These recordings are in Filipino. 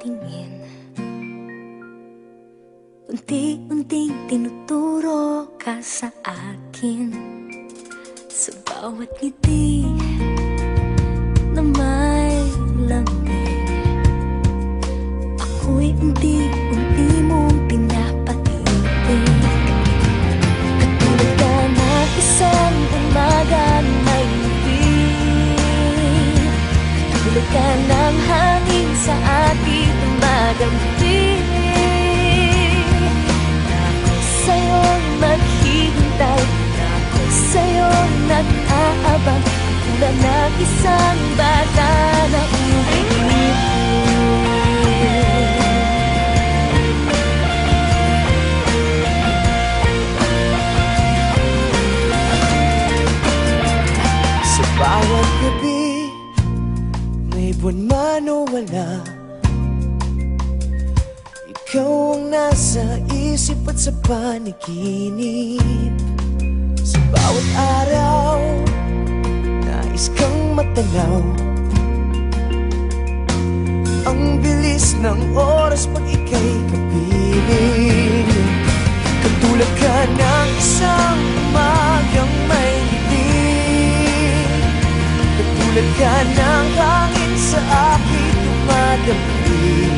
tingin, unti-unting tinuturo ka sa akin. Sa bawat ngiti na may lambing, ako'y unti-unti mong pinapaibig. Katulad ka ng isang umaga na may ngiti, katulad ka ng hangin sa ating umagampi. Na ako sa'yo'y maghihintay, na ako sa'yo'y nag-aabang, tulad ng isang bata na umiibig. Sa bawat gabi, may buwan man o wala, ikaw ang nasa isip at sa panaginip. Sa bawat araw, nais kang matanaw. Ang bilis ng oras pag ika'y kapiling. Katulad ka ng isang umagang may ngiti, katulad ka ng hangin sa aking dumadampi.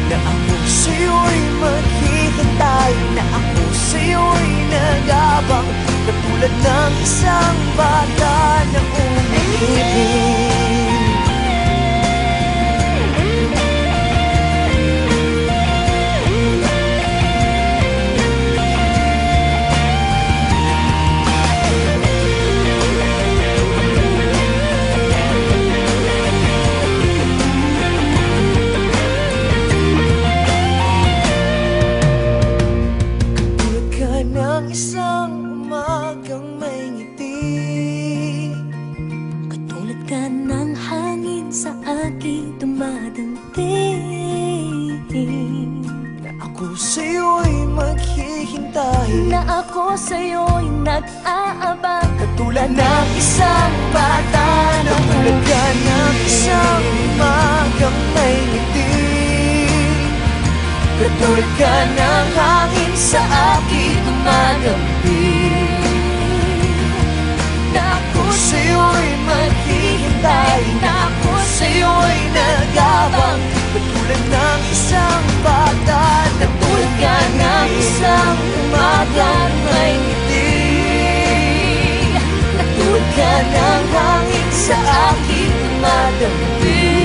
Na ako sa'yo'y maghihintay, na ako sa'yo'y nag-abang, katulad ng isang bata na umiibig. Isang umagang may ngiti, katulad ka ng hangin sa aking dumadampi. na ako sa'yo'y maghihintay, Na ako sa'yo'y nag-aabang, katulad ng isang bata na tulad ka ng isang umagang may ngiti, katulad ka ng hangin sa aking dumadampi. Na ako sa'yo'y maghihintay, na ako sa'yo'y nag-abang, katulad ng isang bata na tulad ka ng isang umagang may ngiti, katulad ka ng hangin sa aking dumadampi.